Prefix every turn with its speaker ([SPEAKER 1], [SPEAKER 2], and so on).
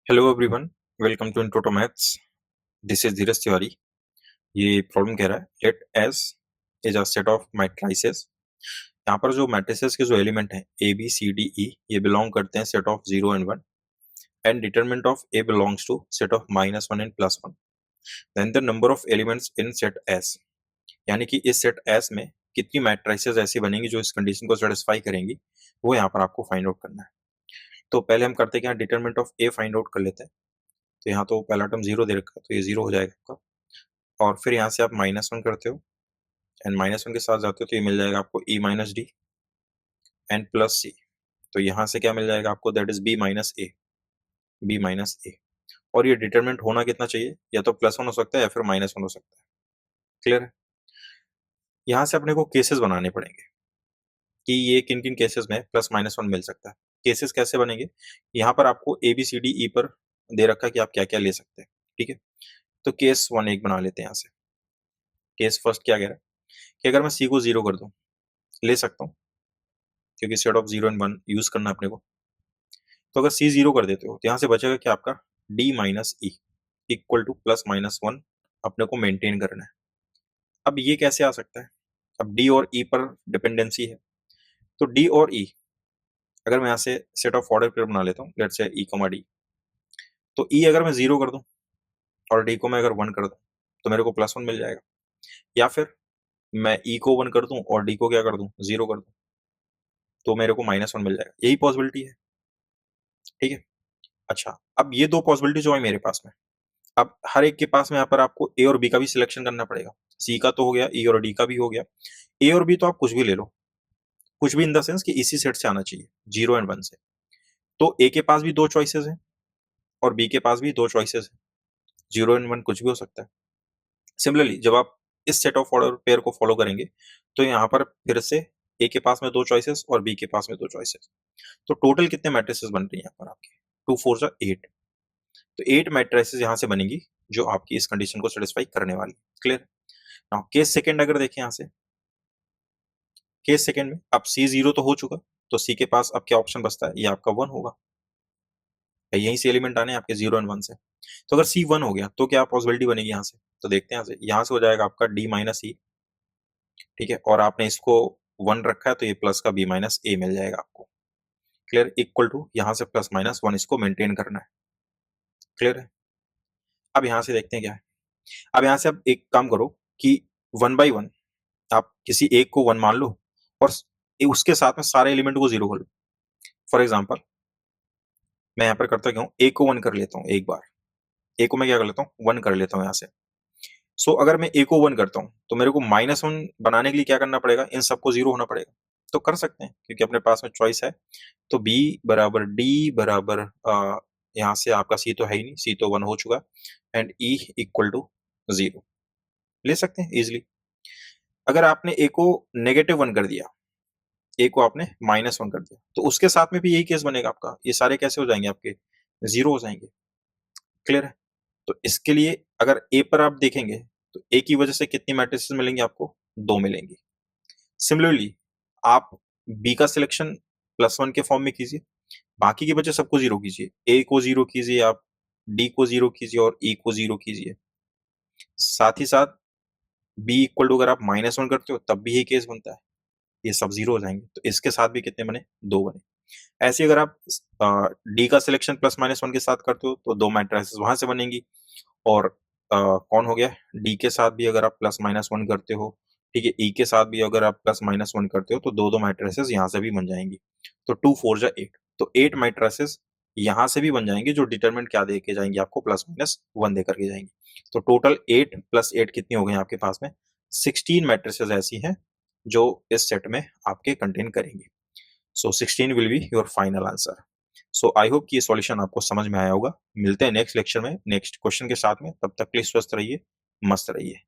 [SPEAKER 1] Hello everyone, welcome to intro to maths. This is Dheeraj Tiwari. ये problem कह रहा है let S is a set of matrices. यहाँ पर जो मैट्रिसेस के जो एलिमेंट हैं A B C D E ये बिलोंग करते हैं set of 0 and 1 and determinant of A belongs to set of -1 and +1। Then the number of elements in set S, यानी कि इस सेट एस में कितनी मैट्रिसेस ऐसी बनेंगी जो इस कंडीशन को सेटिस्फाई करेंगी, वो यहाँ पर आपको फाइंड आउट करना है। तो पहले हम करते हैं कि determinant of A find out कर लेते हैं। तो यहाँ तो पहला टर्म 0 दे रखा है तो ये 0 हो जाएगा आपका। और फिर यहाँ से आप -1 करते हो एंड -1 के साथ जाते हो तो ये मिल जाएगा आपको e minus D and plus C. तो यहाँ से क्या मिल जाएगा आपको, that is b minus A. और ये डिटरमिनेंट होना कितना चाहिए, या तो +1 हो सकता है या फिर -1 हो सकता है। क्लियर है। यहाँ से अपने को केसेस बनाने पड़ेंगे कि ये किन किन केसेस में +-1 मिल सकता है। केसेस कैसे बनेंगे, यहाँ पर आपको A B C D E पर दे रखा है कि आप क्या क्या ले सकते हैं। ठीक है, तो केस 1 एक बना लेते हैं। यहाँ से केस फर्स्ट क्या कह रहा है कि अगर मैं सी को 0 कर दूं, ले सकता हूं क्योंकि सेट ऑफ 0 and 1 यूज करना है अपने को। तो अगर सी 0 कर देते हो तो यहां से बचेगा क्या आपका D minus E equal to +-1 अपने को मेंटेन करना है। अब ये कैसे आ सकता है, अब डी और ई पर डिपेंडेंसी है। तो डी और ई अगर मैं यहाँ से सेट ऑफ ऑर्डर पेयर बना लेता हूँ, let's say E comma D, तो ई अगर मैं 0 कर दूं और डी को मैं अगर 1 कर दूं तो मेरे को +1 मिल जाएगा। या फिर मैं ई को 1 कर दूं और डी को क्या कर दूं, 0 कर दूं, तो मेरे को -1 मिल जाएगा। यही पॉसिबिलिटी है। ठीक है। अच्छा, अब ये दो पॉसिबिलिटी जो है मेरे पास में, अब हर एक के पास में यहाँ पर आपको ए और बी का भी सिलेक्शन करना पड़ेगा। सी का तो हो गया, ई और डी का भी हो गया। ए और बी तो आप कुछ भी ले लो, कुछ भी इन द सेंस कि इसी सेट से आना चाहिए 0 and 1 से। तो ए के पास भी दो चॉइसेस हैं और बी के पास भी दो चॉइसेस हैं। 0 and 1 कुछ भी हो सकता है। सिमिलरली जब आप इस सेट ऑफ ऑर्डर पेयर को फॉलो करेंगे तो यहाँ पर फिर से ए के पास में दो चॉइसेस और बी के पास में दो चॉइसेस। तो टोटल कितने मैट्रिसेस बन रही हैं यहाँ पर आपके, 2 4 जा 8। तो 8 मैट्रिसेस यहाँ से बनेगी जो आपकी इस कंडीशन को सेटिस्फाई करने वाली। क्लियर। नाउ केस सेकंड अगर देखें यहाँ से, केस सेकंड में अब सी 0 तो हो चुका, तो सी के पास अब क्या ऑप्शन बचता है, ये आपका 1 होगा। यहीं से एलिमेंट आने आपके 0 and 1 से। तो अगर सी 1 हो गया तो क्या पॉसिबिलिटी बनेगी यहाँ से, तो देखते हैं यहाँ से हो जाएगा आपका डी माइनस ई। ठीक है, और आपने इसको 1 रखा है तो ये प्लस का बी माइनस ए मिल जाएगा आपको। क्लियर, इक्वल टू यहाँ से +-1 इसको मेंटेन करना है। क्लियर है। अब यहाँ से देखते हैं क्या है। अब यहाँ से आप एक काम करो कि 1 by 1 आप किसी एक को 1 मान लो और उसके साथ में सारे एलिमेंट को 0 कर लो। फॉर एग्जाम्पल मैं यहाँ पर करता क्या हूँ, ए को 1 कर लेता हूँ। एक बार ए को मैं क्या कर लेता हूँ, 1 कर लेता हूँ यहाँ से। सो अगर मैं ए को 1 करता हूँ तो मेरे को -1 बनाने के लिए क्या करना पड़ेगा, इन सबको 0 होना पड़ेगा। तो कर सकते हैं क्योंकि अपने पास में चॉइस है। तो बी बराबर डी बराबर यहाँ से आपका सी तो है ही नहीं, सी तो 1 हो चुका एंड ई इक्वल टू 0 ले सकते हैं इजिली। अगर आपने ए को -1 कर दिया, ए को आपने -1 कर दिया, तो उसके साथ में भी यही केस बनेगा आपका। ये सारे कैसे हो जाएंगे आपके, 0 हो जाएंगे। क्लियर है। तो इसके लिए अगर ए पर आप देखेंगे तो ए की वजह से कितनी मैट्रिसेस मिलेंगी आपको, 2 मिलेंगी। सिमिलरली आप बी का सिलेक्शन +1 के फॉर्म में कीजिए, बाकी की बचे सबको 0 कीजिए। ए को 0 कीजिए आप, डी को 0 कीजिए और ई को 0 कीजिए। साथ ही साथ बी इक्वल टू अगर आप -1 करते हो तब भी यही केस बनता है, ये सब 0 हो जाएंगे। तो इसके साथ भी कितने बने, 2 बने। ऐसे अगर आप डी का सिलेक्शन +-1 के साथ करते हो तो 2 मैट्रिसेस वहां से बनेंगी। और कौन हो गया, डी के साथ भी अगर आप +-1 करते हो, ठीक है, ई के साथ भी अगर आप +-1 करते हो तो 2 मैट्रिसेस यहाँ से भी बन जाएंगी। तो 2 4 जा 8, तो 8 मैट्रिसेस यहाँ से भी बन जाएंगे जो डिटरमिनेंट क्या दे के जाएंगे आपको, +-1 दे करके जाएंगे। तो टोटल 8 + 8 कितनी हो गई आपके पास में, 16 मैट्रिसेस ऐसी हैं जो इस सेट में आपके कंटेन करेंगी। सो 16 will be your final answer. So I hope कि ये सॉल्यूशन आपको समझ में आया होगा। मिलते हैं नेक्स्ट लेक्चर में नेक्स्ट क्वेश्चन के साथ में, तब तक के लिए स्वस्थ रहिए, मस्त रहिए।